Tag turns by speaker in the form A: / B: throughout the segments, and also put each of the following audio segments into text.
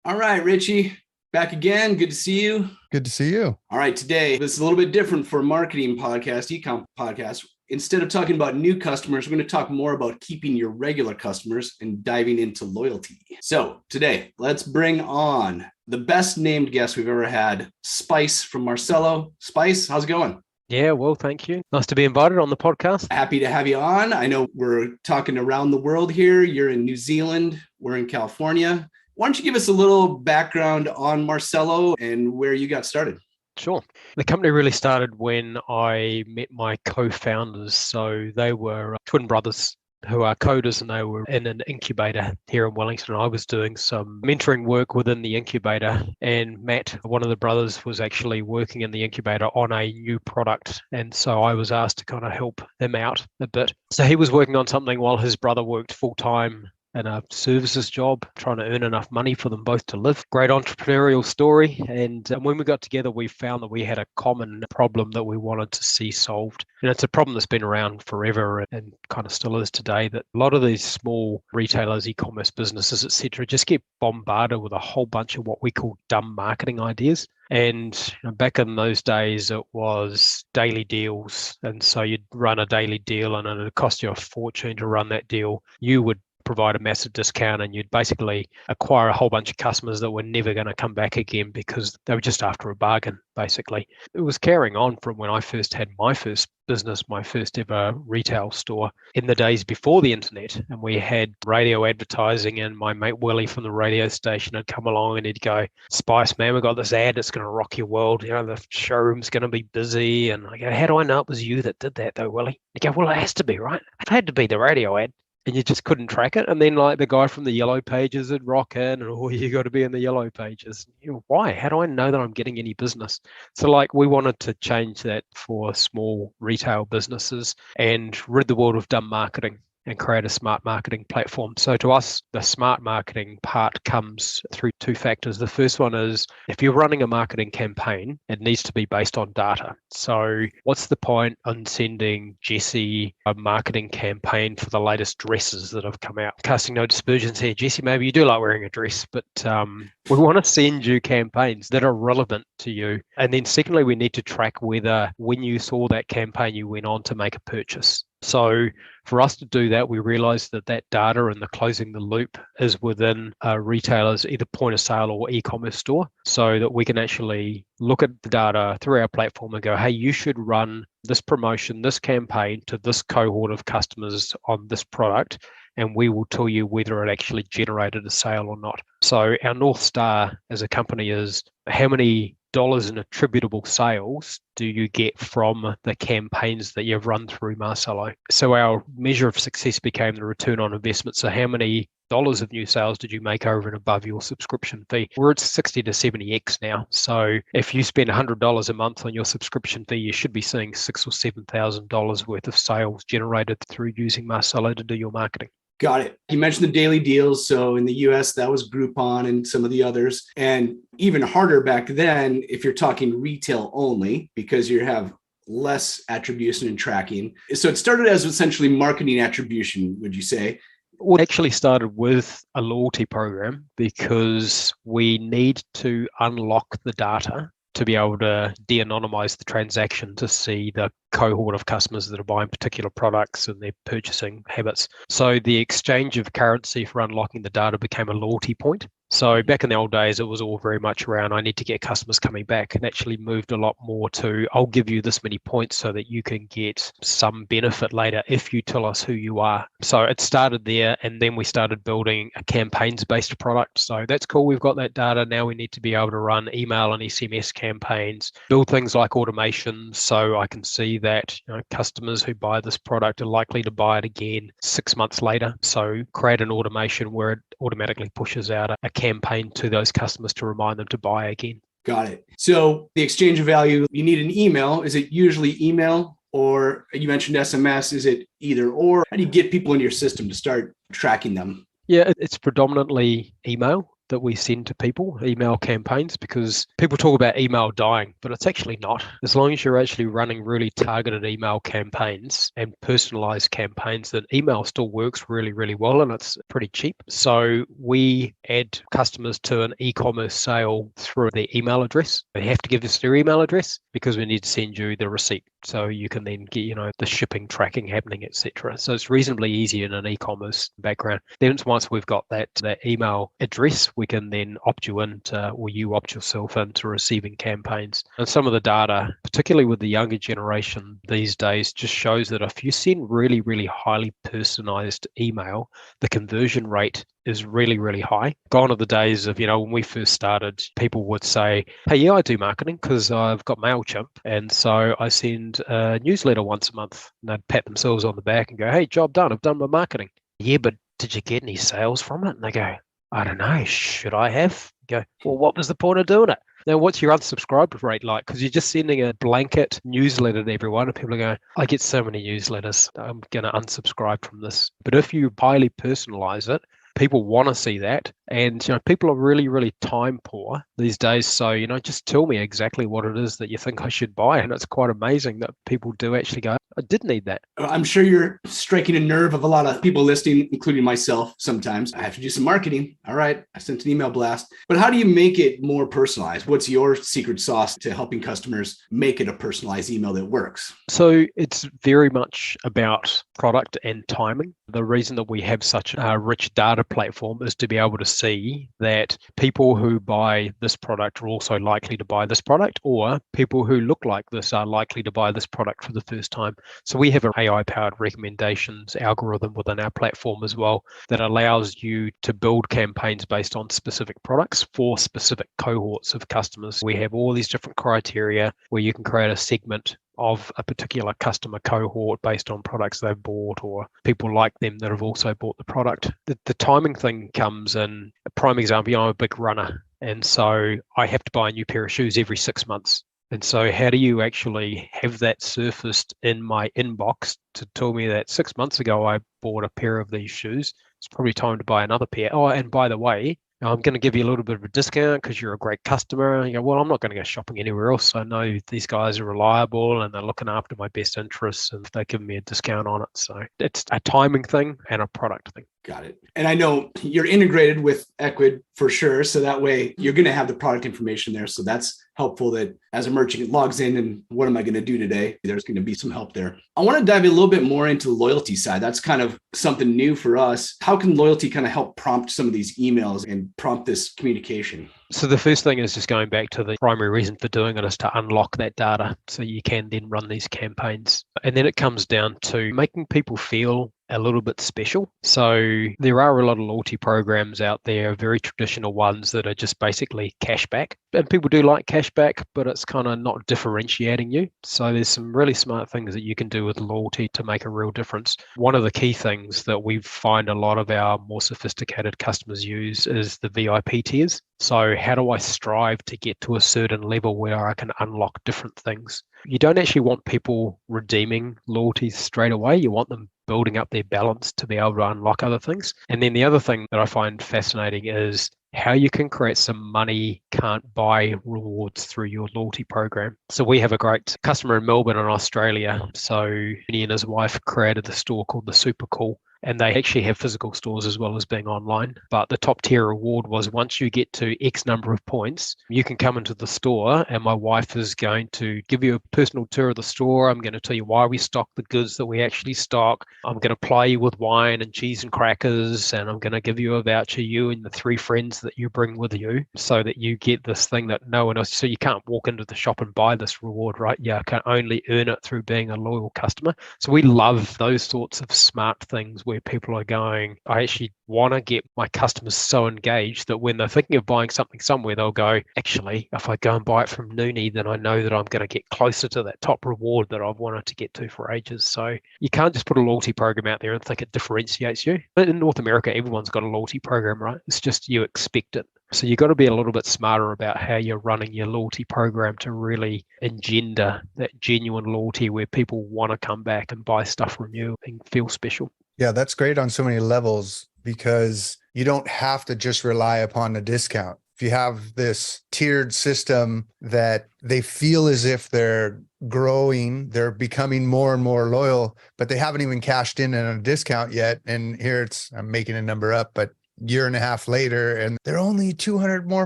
A: All right, Richie, back again. Good to see you.
B: Good to see you.
A: All right, today, this is a little bit different for a marketing podcast, ecom podcast. Instead of talking about new customers, we're going to talk more about keeping your regular customers and diving into loyalty. So today, let's bring on the best named guest we've ever had, Spice from Marsello. Spice, how's it going?
C: Yeah, well, thank you. Nice to be invited on the podcast.
A: Happy to have you on. I know we're talking around the world here. You're in New Zealand. We're in California. Why don't you give us a little background on Marsello and where you got started?
C: Sure. The company really started when I met my co-founders. So they were twin brothers who are coders, and they were in an incubator here in Wellington. I was doing some mentoring work within the incubator, and Matt, one of the brothers, was actually working in the incubator on a new product. And so I was asked to kind of help him out a bit. So he was working on something while his brother worked full-time in a services job, trying to earn enough money for them both to live. Great entrepreneurial story. And when we got together, we found that we had a common problem that we wanted to see solved. And it's a problem that's been around forever and kind of still is today, that a lot of these small retailers, e-commerce businesses, etc., just get bombarded with a whole bunch of what we call dumb marketing ideas. And back in those days, it was daily deals. And so you'd run a daily deal and it'd cost you a fortune to run that deal. You would provide a massive discount and you'd basically acquire a whole bunch of customers that were never going to come back again because they were just after a bargain, basically. It was carrying on from when I first had my first business, my first ever retail store in the days before the internet. And we had radio advertising, and my mate Willie from the radio station had come along and he'd go, "Spice, man, we got this ad that's going to rock your world. The showroom's going to be busy." And I go, "How do I know it was you that did that though, Willie?" He'd go, "Well, it has to be, right? It had to be the radio ad." And you just couldn't track it. And then like the guy from the yellow pages would rock in and, "Oh, you got to be in the yellow pages." Why? How do I know that I'm getting any business? So like we wanted to change that for small retail businesses and rid the world of dumb marketing and create a smart marketing platform. So to us, the smart marketing part comes through two factors. The first one is, if you're running a marketing campaign, it needs to be based on data. So what's the point in sending Jesse a marketing campaign for the latest dresses that have come out? Casting no dispersions here. Jesse, maybe you do like wearing a dress, but we want to send you campaigns that are relevant to you. And then secondly, we need to track whether when you saw that campaign, you went on to make a purchase. So for us to do that, we realized that data and the closing the loop is within a retailer's either point of sale or e-commerce store, so that we can actually look at the data through our platform and go, "Hey, you should run this promotion, this campaign to this cohort of customers on this product, and we will tell you whether it actually generated a sale or not." So our North Star as a company is, how many dollars in attributable sales do you get from the campaigns that you've run through Marsello? So our measure of success became the return on investment. So how many dollars of new sales did you make over and above your subscription fee? We're at 60 to 70x now. So if you spend $100 a month on your subscription fee, you should be seeing $6,000 or $7,000 worth of sales generated through using Marsello to do your marketing.
A: Got it. You mentioned the daily deals. So in the US, that was Groupon and some of the others. And even harder back then, if you're talking retail only, because you have less attribution and tracking. So it started as essentially marketing attribution, would you say?
C: We actually started with a loyalty program because we need to unlock the data to be able to de-anonymize the transaction to see the cohort of customers that are buying particular products and their purchasing habits. So the exchange of currency for unlocking the data became a loyalty point. So back in the old days, it was all very much around, I need to get customers coming back, and actually moved a lot more to, I'll give you this many points so that you can get some benefit later if you tell us who you are. So it started there, and then we started building a campaigns-based product. So that's cool. We've got that data. Now we need to be able to run email and SMS campaigns, build things like automation so I can see that customers who buy this product are likely to buy it again 6 months later. So create an automation where it automatically pushes out a campaign to those customers to remind them to buy again.
A: Got it. So the exchange of value, you need an email. Is it usually email, or you mentioned SMS? Is it either or? How do you get people into your system to start tracking them?
C: Yeah, it's predominantly email. that we send to people, email campaigns, because people talk about email dying, but it's actually not. As long as you're actually running really targeted email campaigns and personalized campaigns, then email still works really, really well, and it's pretty cheap. So we add customers to an e-commerce sale through their email address. They have to give us their email address because we need to send you the receipt so you can then get, the shipping tracking happening, etc. So it's reasonably easy in an e-commerce background. Then once we've got that email address, we can then opt you into, or you opt yourself into receiving campaigns. And some of the data, particularly with the younger generation these days, just shows that if you send really, really highly personalized email, the conversion rate is really, really high. Gone are the days of, when we first started, people would say, hey, yeah, I do marketing because I've got MailChimp. And so I send a newsletter once a month. And they'd pat themselves on the back and go, hey, job done. I've done my marketing. Yeah, but did you get any sales from it? And they go, I don't know. Should I have? You go, well, what was the point of doing it? Now, what's your unsubscribe rate like? Because you're just sending a blanket newsletter to everyone, and people are going, I get so many newsletters, I'm going to unsubscribe from this. But if you highly personalize it, people want to see that. And, people are really, really time poor these days. So, just tell me exactly what it is that you think I should buy. And it's quite amazing that people do actually go, I did need that.
A: I'm sure you're striking a nerve of a lot of people listening, including myself. Sometimes I have to do some marketing. All right, I sent an email blast. But how do you make it more personalized? What's your secret sauce to helping customers make it a personalized email that works?
C: So it's very much about product and timing. The reason that we have such a rich data platform is to be able to see that people who buy this product are also likely to buy this product, or people who look like this are likely to buy this product for the first time. So we have an AI-powered recommendations algorithm within our platform as well that allows you to build campaigns based on specific products for specific cohorts of customers. We have all these different criteria where you can create a segment of a particular customer cohort based on products they've bought or people like them that have also bought the product. The timing thing comes in. A prime example, I'm a big runner, and so I have to buy a new pair of shoes every 6 months. And so how do you actually have that surfaced in my inbox to tell me that 6 months ago I bought a pair of these shoes? It's probably time to buy another pair. Oh, and by the way, I'm going to give you a little bit of a discount because you're a great customer. You go, well, I'm not going to go shopping anywhere else. I know these guys are reliable and they're looking after my best interests and they're giving me a discount on it. So it's a timing thing and a product thing.
A: Got it. And I know you're integrated with Equid for sure. So that way you're going to have the product information there. So that's helpful that as a merchant logs in and what am I going to do today? There's going to be some help there. I want to dive a little bit more into the loyalty side. That's kind of something new for us. How can loyalty kind of help prompt some of these emails and prompt this communication?
C: So the first thing is just going back to the primary reason for doing it is to unlock that data so you can then run these campaigns. And then it comes down to making people feel a little bit special. So there are a lot of loyalty programs out there, very traditional ones that are just basically cashback. And people do like cashback, but it's kind of not differentiating you. So there's some really smart things that you can do with loyalty to make a real difference. One of the key things that we find a lot of our more sophisticated customers use is the VIP tiers. So how do I strive to get to a certain level where I can unlock different things? You don't actually want people redeeming loyalty straight away. You want them building up their balance to be able to unlock other things. And then the other thing that I find fascinating is how you can create some money can't buy rewards through your loyalty program. So we have a great customer in Melbourne in Australia. So he and his wife created the store called the Super Cool. And they actually have physical stores as well as being online. But the top tier reward was once you get to X number of points, you can come into the store and my wife is going to give you a personal tour of the store. I'm going to tell you why we stock the goods that we actually stock. I'm going to ply you with wine and cheese and crackers. And I'm going to give you a voucher, you and the 3 friends that you bring with you, so that you get this thing that no one else. So you can't walk into the shop and buy this reward, right? You can only earn it through being a loyal customer. So we love those sorts of smart things where people are going, I actually want to get my customers so engaged that when they're thinking of buying something somewhere, they'll go, actually, if I go and buy it from Noonie, then I know that I'm going to get closer to that top reward that I've wanted to get to for ages. So you can't just put a loyalty program out there and think it differentiates you. But in North America, everyone's got a loyalty program, right? It's just you expect it. So you've got to be a little bit smarter about how you're running your loyalty program to really engender that genuine loyalty where people want to come back and buy stuff from you and feel special.
B: Yeah, that's great on so many levels. because you don't have to just rely upon a discount. If you have this tiered system that they feel as if they're growing, they're becoming more and more loyal, but they haven't even cashed in on a discount yet. And here I'm making a number up, but year and a half later, and they're only 200 more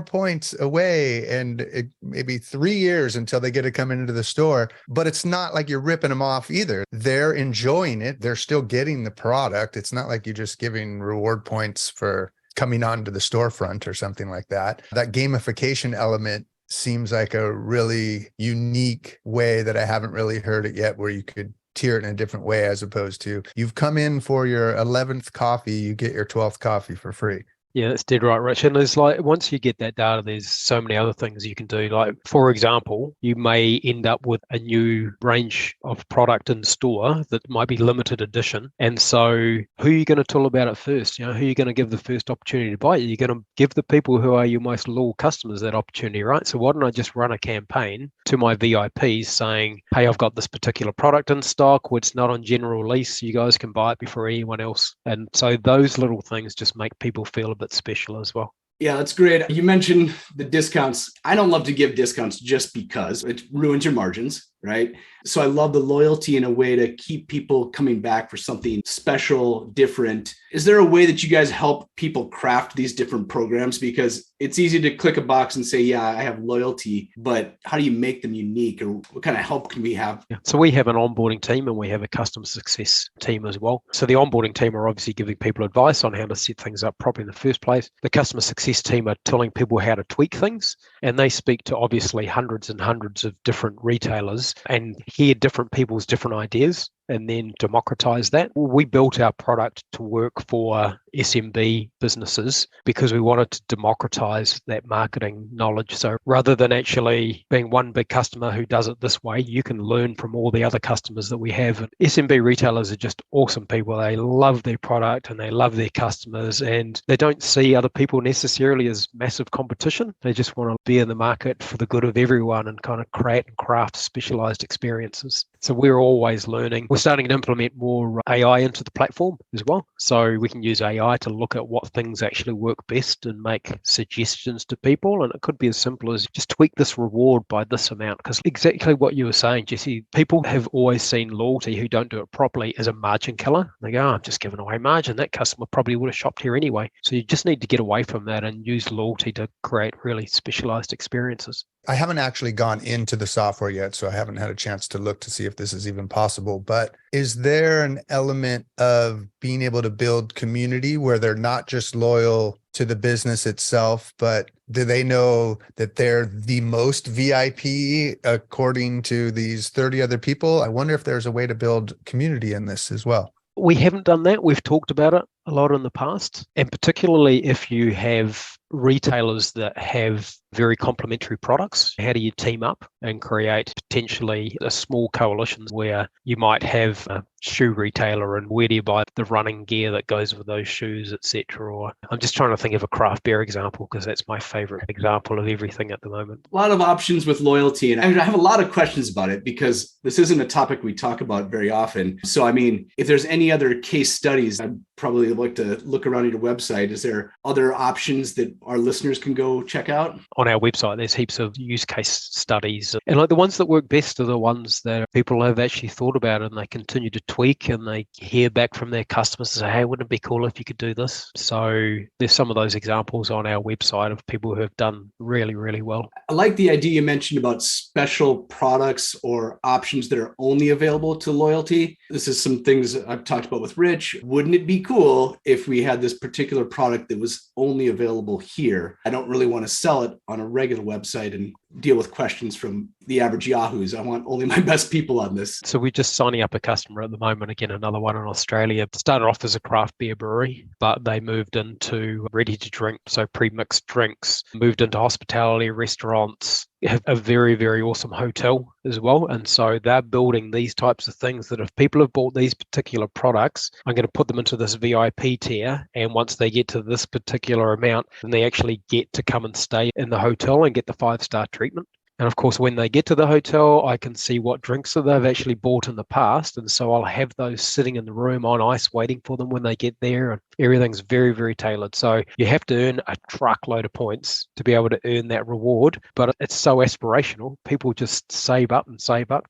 B: points away, and maybe 3 years until they get to come into the store. But it's not like you're ripping them off either. They're enjoying it. They're still getting the product. It's not like you're just giving reward points for coming onto the storefront or something like that. That gamification element seems like a really unique way that I haven't really heard it yet, where you could tier it in a different way, as opposed to you've come in for your 11th coffee, you get your 12th coffee for free.
C: Yeah, that's dead right, Rich. And there's like, once you get that data, there's so many other things you can do. Like, for example, you may end up with a new range of product in store that might be limited edition. And so who are you going to tell about it first? You know, who are you going to give the first opportunity to buy it? You're going to give the people who are your most loyal customers that opportunity, right? So why don't I just run a campaign to my VIPs saying, hey, I've got this particular product in stock, it's not on general release. You guys can buy it before anyone else. And so those little things just make people feel a bit special as well.
A: Yeah, that's great. You mentioned the discounts. I don't love to give discounts just because it ruins your margins, right? So I love the loyalty in a way to keep people coming back for something special, different. Is there a way that you guys help people craft these different programs? Because it's easy to click a box and say, yeah, I have loyalty, but how do you make them unique, or what kind of help can we have?
C: Yeah. So we have an onboarding team and we have a customer success team as well. So the onboarding team are obviously giving people advice on how to set things up properly in the first place. The customer success team are telling people how to tweak things, and they speak to obviously hundreds and hundreds of different retailers and hear different people's different ideas and then democratize that. We built our product to work for SMB businesses because we wanted to democratize that marketing knowledge. So rather than actually being one big customer who does it this way, you can learn from all the other customers that we have. And SMB retailers are just awesome people. They love their product and they love their customers, and they don't see other people necessarily as massive competition. They just want to be in the market for the good of everyone and kind of create and craft specialized experiences. So we're always learning. We're starting to implement more AI into the platform as well. So we can use AI to look at what things actually work best and make suggestions to people. And it could be as simple as just tweak this reward by this amount. Because exactly what you were saying, Jesse, people have always seen loyalty who don't do it properly as a margin killer. They go, oh, I'm just giving away margin. That customer probably would have shopped here anyway. So you just need to get away from that and use loyalty to create really specialized experiences.
B: I haven't actually gone into the software yet, so I haven't had a chance to look to see if this is even possible. But is there an element of being able to build community where they're not just loyal to the business itself, but do they know that they're the most VIP according to these 30 other people? I wonder if there's a way to build community in this as well.
C: We haven't done that. We've talked about it a lot in the past, and particularly if you have retailers that have very complementary products, how do you team up and create potentially a small coalition where you might have a shoe retailer and where do you buy the running gear that goes with those shoes, etc. Or I'm just trying to think of a craft beer example because that's my favorite example of everything at the moment.
A: A lot of options with loyalty, and I have a lot of questions about it because this isn't a topic we talk about very often. So I mean, if there's any other case studies, I'd probably like to look around your website. Is there other options that our listeners can go check out?
C: On our website, there's heaps of use case studies. And like the ones that work best are the ones that people have actually thought about and they continue to tweak and they hear back from their customers and say, hey, wouldn't it be cool if you could do this? So there's some of those examples on our website of people who have done really, really well.
A: I like the idea you mentioned about special products or options that are only available to loyalty. This is some things I've talked about with Rich. Wouldn't it be cool if we had this particular product that was only available here? I don't really want to sell it on a regular website and deal with questions from the average yahoos. I want only my best people on this.
C: So we're just signing up a customer at the moment, again, another one in Australia. Started off as a craft beer brewery, but they moved into ready to drink, so pre-mixed drinks, moved into hospitality, restaurants, have a very, very awesome hotel as well. And so they're building these types of things that if people have bought these particular products, I'm going to put them into this VIP tier. And once they get to this particular amount, then they actually get to come and stay in the hotel and get the 5-star treatment. And of course, when they get to the hotel, I can see what drinks that they've actually bought in the past. And so I'll have those sitting in the room on ice waiting for them when they get there. And everything's very, very tailored. So you have to earn a truckload of points to be able to earn that reward. But it's so aspirational. People just save up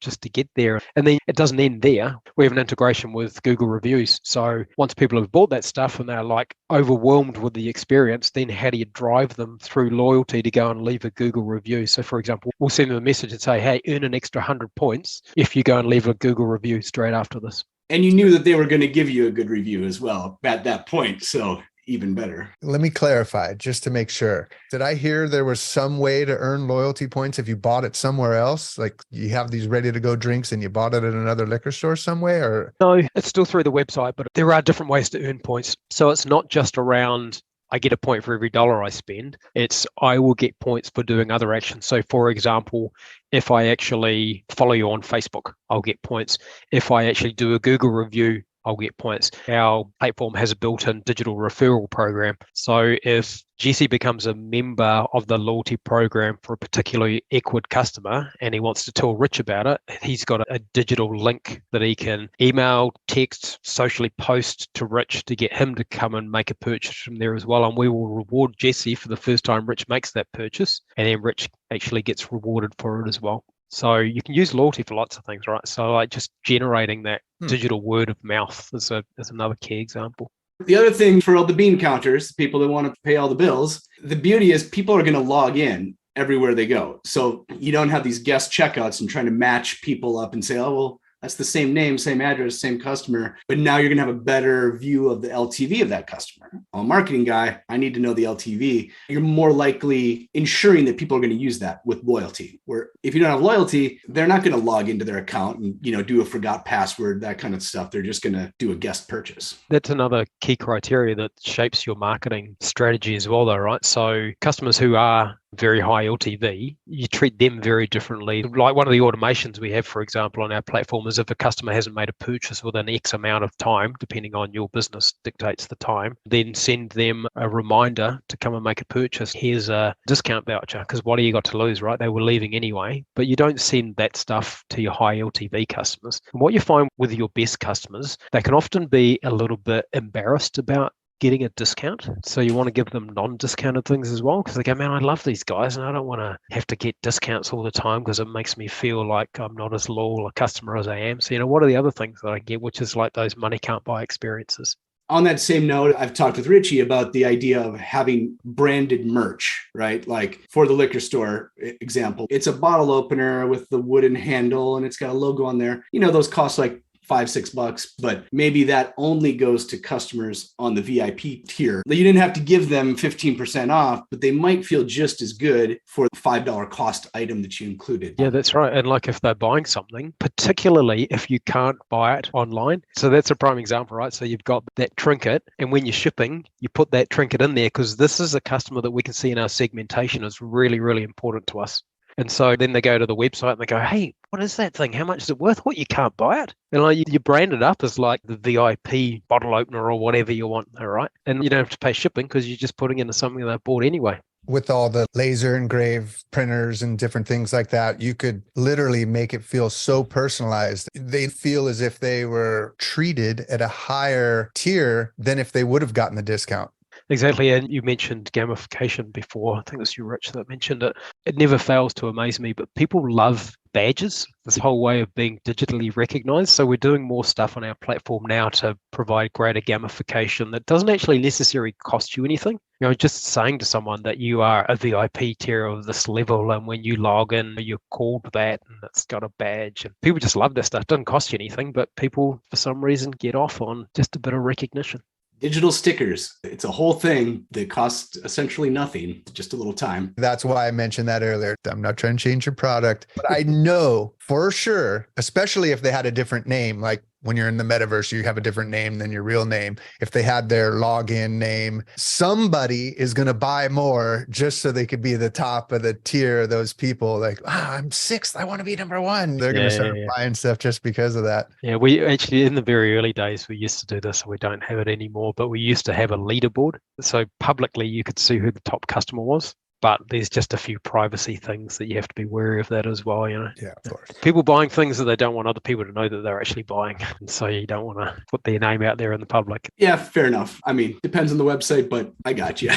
C: just to get there. And then it doesn't end there. We have an integration with Google reviews. So once people have bought that stuff and they're like overwhelmed with the experience, then how do you drive them through loyalty to go and leave a Google review? So for example, we'll send them a message and say, hey, earn an extra 100 points if you go and leave a Google review straight after this.
A: And you knew that they were going to give you a good review as well at that point. So even better.
B: Let me clarify just to make sure. Did I hear there was some way to earn loyalty points if you bought it somewhere else? Like you have these ready to go drinks and you bought it at another liquor store somewhere? Or
C: no, it's still through the website, but there are different ways to earn points. So it's not just around I get a point for every dollar I spend. It's I will get points for doing other actions. So for example, if I actually follow you on Facebook, I'll get points. If I actually do a Google review, I'll get points. Our platform has a built-in digital referral program. So if Jesse becomes a member of the loyalty program for a particularly Equid customer and he wants to tell Rich about it, he's got a digital link that he can email, text, socially post to Rich to get him to come and make a purchase from there as well. And we will reward Jesse for the first time Rich makes that purchase, and then Rich actually gets rewarded for it as well. So you can use loyalty for lots of things, right? So like just generating that digital word of mouth is another key example.
A: The other thing for all the bean counters, people that want to pay all the bills, the beauty is people are going to log in everywhere they go. So you don't have these guest checkouts and trying to match people up and say, oh, well, that's the same name, same address, same customer. But now you're going to have a better view of the LTV of that customer. I'm a marketing guy. I need to know the LTV. You're more likely ensuring that people are going to use that with loyalty. Where if you don't have loyalty, they're not going to log into their account and, do a forgot password, that kind of stuff. They're just going to do a guest purchase.
C: That's another key criteria that shapes your marketing strategy as well, though, right? So customers who are very high LTV, you treat them very differently. Like one of the automations we have, for example, on our platform is if a customer hasn't made a purchase within X amount of time, depending on your business dictates the time, then send them a reminder to come and make a purchase. Here's a discount voucher, because what do you got to lose, right? They were leaving anyway, but you don't send that stuff to your high LTV customers. And what you find with your best customers, they can often be a little bit embarrassed about getting a discount. So you want to give them non-discounted things as well, because they go, man, I love these guys and I don't want to have to get discounts all the time because it makes me feel like I'm not as loyal a customer as I am. So, what are the other things that I get, which is like those money can't buy experiences?
A: On that same note, I've talked with Richie about the idea of having branded merch, right? Like for the liquor store example, it's a bottle opener with the wooden handle and it's got a logo on there. Those cost like $5-6, but maybe that only goes to customers on the VIP tier. You didn't have to give them 15% off, but they might feel just as good for the $5 cost item that you included.
C: Yeah, that's right. And like if they're buying something, particularly if you can't buy it online. So that's a prime example, right? So you've got that trinket, and when you're shipping, you put that trinket in there because this is a customer that we can see in our segmentation is really, really important to us. And so then they go to the website and they go, hey, what is that thing? How much is it worth? What, you can't buy it? And like you brand it up as like the VIP bottle opener or whatever you want, all right? And you don't have to pay shipping because you're just putting into something they bought anyway.
B: With all the laser engraved printers and different things like that, you could literally make it feel so personalized. They feel as if they were treated at a higher tier than if they would have gotten the discount.
C: Exactly. And you mentioned gamification before. I think it was you, Rich, that mentioned it. It never fails to amaze me, but people love badges, this whole way of being digitally recognized. So we're doing more stuff on our platform now to provide greater gamification that doesn't actually necessarily cost you anything. Just saying to someone that you are a VIP tier of this level, and when you log in, you're called that and it's got a badge. And people just love this stuff. It doesn't cost you anything, but people, for some reason, get off on just a bit of recognition.
A: Digital stickers. It's a whole thing that costs essentially nothing, just a little time.
B: That's why I mentioned that earlier. I'm not trying to change your product, but I know for sure, especially if they had a different name, like when you're in the metaverse, you have a different name than your real name. If they had their login name, somebody is going to buy more just so they could be the top of the tier of those people. Like, I'm 6th. I want to be number 1. They're going to start buying stuff just because of that.
C: Yeah, we actually, in the very early days, we used to do this. We don't have it anymore, but we used to have a leaderboard. So publicly, you could see who the top customer was. but there's just a few privacy things that you have to be wary of that as well,
B: Yeah, of course.
C: People buying things that they don't want other people to know that they're actually buying. And so you don't want to put their name out there in the public.
A: Yeah, fair enough. I mean, depends on the website, but I got you.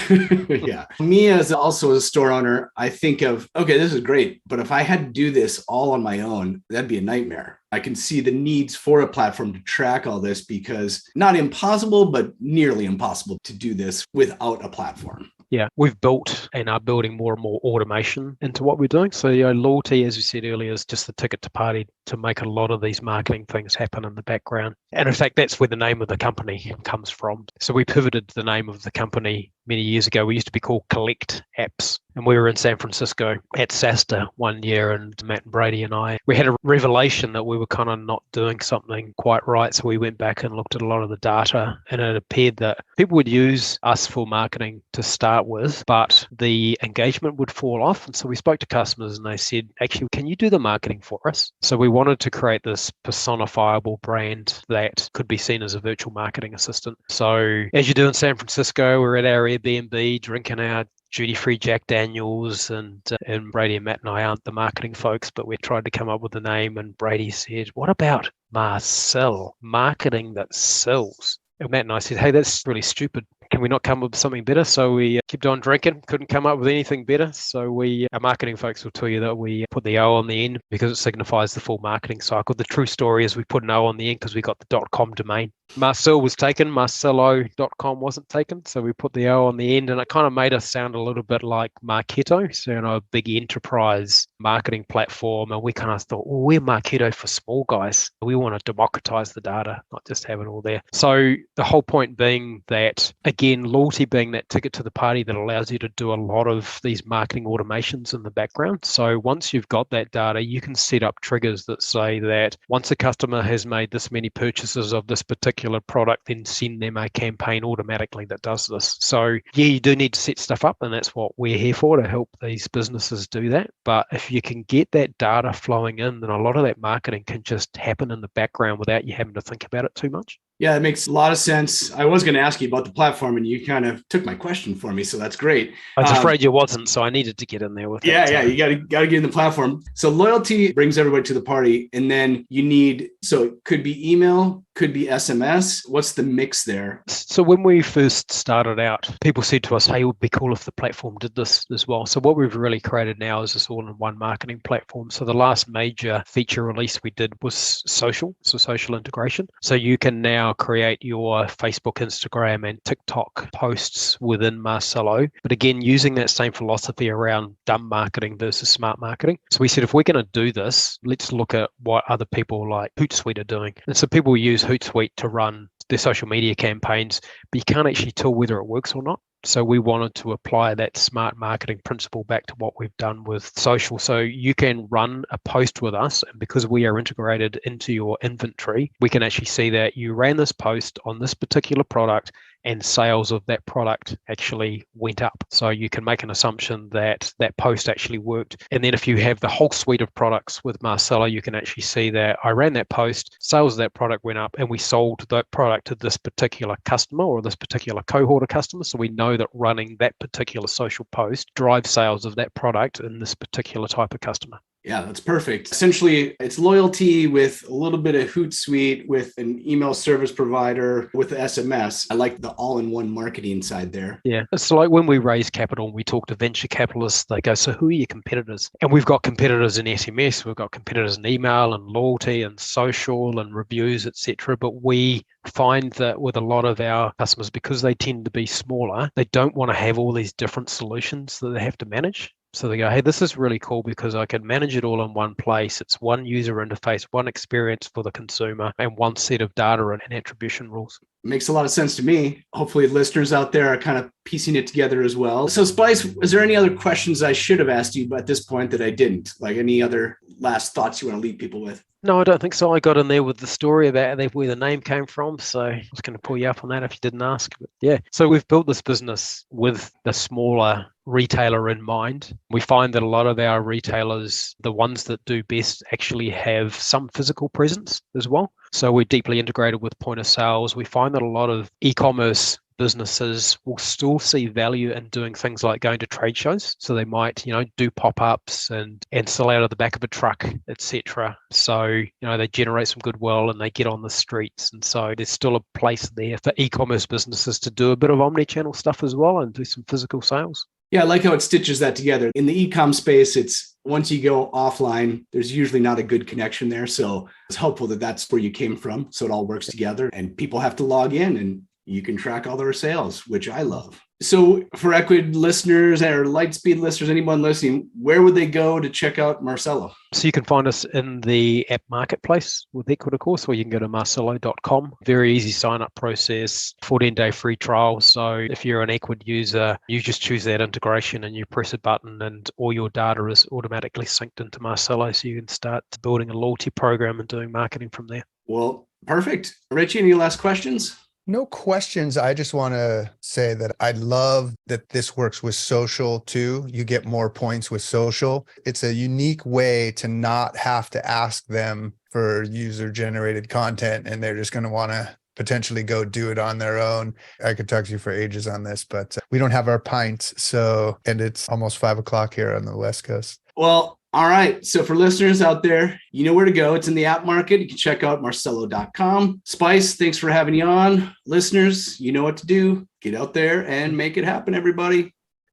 A: Yeah. Me as also a store owner, I think of, okay, this is great, but if I had to do this all on my own, that'd be a nightmare. I can see the needs for a platform to track all this because not impossible, but nearly impossible to do this without a platform.
C: Yeah, we've built and are building more and more automation into what we're doing. So, loyalty, as we said earlier, is just the ticket to party to make a lot of these marketing things happen in the background. And in fact, that's where the name of the company comes from. So we pivoted the name of the company many years ago. We used to be called Collect Apps. And we were in San Francisco at SASTA one year, and Matt and Brady and we had a revelation that we were kind of not doing something quite right. So we went back and looked at a lot of the data, and it appeared that people would use us for marketing to start with, but the engagement would fall off. And so we spoke to customers and they said, actually, can you do the marketing for us? So we wanted to create this personifiable brand that could be seen as a virtual marketing assistant. So as you do in San Francisco, we're at our Airbnb drinking our duty-free Jack Daniels, and Brady and Matt and I aren't the marketing folks, but we tried to come up with a name, and Brady said, what about Marsello, marketing that sells? And Matt and I said, hey, that's really stupid. Can we not come up with something better? So we kept on drinking, couldn't come up with anything better. So our marketing folks will tell you that we put the O on the end because it signifies the full marketing cycle. The true story is we put an O on the end because we got the .com domain. Marcel was taken, Marsello.com wasn't taken. So we put the O on the end, and it kind of made us sound a little bit like Marketo. So, a big enterprise marketing platform. And we kind of thought, well, we're Marketo for small guys. We want to democratize the data, not just have it all there. So the whole point being that, again, loyalty being that ticket to the party that allows you to do a lot of these marketing automations in the background. So once you've got that data, you can set up triggers that say that once a customer has made this many purchases of this particular product, then send them a campaign automatically that does this. So yeah, you do need to set stuff up, and that's what we're here for, to help these businesses do that. But if you can get that data flowing in, then a lot of that marketing can just happen in the background without you having to think about it too much.
A: Yeah, it makes a lot of sense. I was going to ask you about the platform, and you kind of took my question for me, so that's great.
C: I was afraid you wasn't, so I needed to get in there with it.
A: Yeah, you got to get in the platform. So loyalty brings everybody to the party, and then you need, so it could be email, could be SMS. What's the mix there?
C: So when we first started out, people said to us, hey, it would be cool if the platform did this as well. So what we've really created now is this all-in-one marketing platform. So the last major feature release we did was social integration. So you can now create your Facebook, Instagram, and TikTok posts within Marsello. But again, using that same philosophy around dumb marketing versus smart marketing. So we said, if we're going to do this, let's look at what other people like Hootsuite are doing. And so people use Hootsuite to run their social media campaigns, but you can't actually tell whether it works or not. So we wanted to apply that smart marketing principle back to what we've done with social. So you can run a post with us, and because we are integrated into your inventory, we can actually see that you ran this post on this particular product and sales of that product actually went up. So you can make an assumption that that post actually worked. And then if you have the whole suite of products with Marsello, you can actually see that I ran that post, sales of that product went up, and we sold that product to this particular customer or this particular cohort of customers. So we know that running that particular social post drives sales of that product in this particular type of customer.
A: Yeah, that's perfect. Essentially, it's loyalty with a little bit of Hootsuite, with an email service provider, with SMS. I like the all-in-one marketing side there.
C: Yeah, it's like when we raise capital and we talk to venture capitalists, they go, so who are your competitors? And we've got competitors in SMS, we've got competitors in email and loyalty and social and reviews, etc. But we find that with a lot of our customers, because they tend to be smaller, they don't want to have all these different solutions that they have to manage. So they go, hey, this is really cool because I can manage it all in one place. It's one user interface, one experience for the consumer, and one set of data and attribution rules.
A: Makes a lot of sense to me. Hopefully listeners out there are kind of piecing it together as well. So Spice, is there any other questions I should have asked you at this point that I didn't? Like any other last thoughts you want to leave people with?
C: No, I don't think so. I got in there with the story about where the name came from. So I was going to pull you up on that if you didn't ask. But yeah, so we've built this business with the smaller retailer in mind. We find that a lot of our retailers, the ones that do best, actually have some physical presence as well. So we're deeply integrated with point of sales. We find that a lot of e-commerce businesses will still see value in doing things like going to trade shows. So they might, do pop-ups and sell out of the back of a truck, etc. So, they generate some goodwill and they get on the streets. And so there's still a place there for e-commerce businesses to do a bit of omni-channel stuff as well and do some physical sales.
A: Yeah, I like how it stitches that together. In the e-com space, it's once you go offline, there's usually not a good connection there. So it's helpful that that's where you came from. So it all works together and people have to log in and you can track all their sales, which I love. So for Equid listeners or Lightspeed listeners, anyone listening, where would they go to check out Marsello?
C: So you can find us in the app marketplace with Equid, of course, or you can go to marsello.com. Very easy sign-up process, 14-day free trial. So if you're an Equid user, you just choose that integration and you press a button and all your data is automatically synced into Marsello. So you can start building a loyalty program and doing marketing from there.
A: Well, perfect. Richie, any last questions?
B: No questions. I just want to say that I love that this works with social too. You get more points with social. It's a unique way to not have to ask them for user-generated content, and they're just going to want to potentially go do it on their own. I could talk to you for ages on this, but we don't have our pints. And it's almost 5:00 here on the West Coast.
A: Well, all right. So for listeners out there, you know where to go. It's in the app market. You can check out marsello.com. Spice, thanks for having you on. Listeners, you know what to do. Get out there and make it happen, everybody.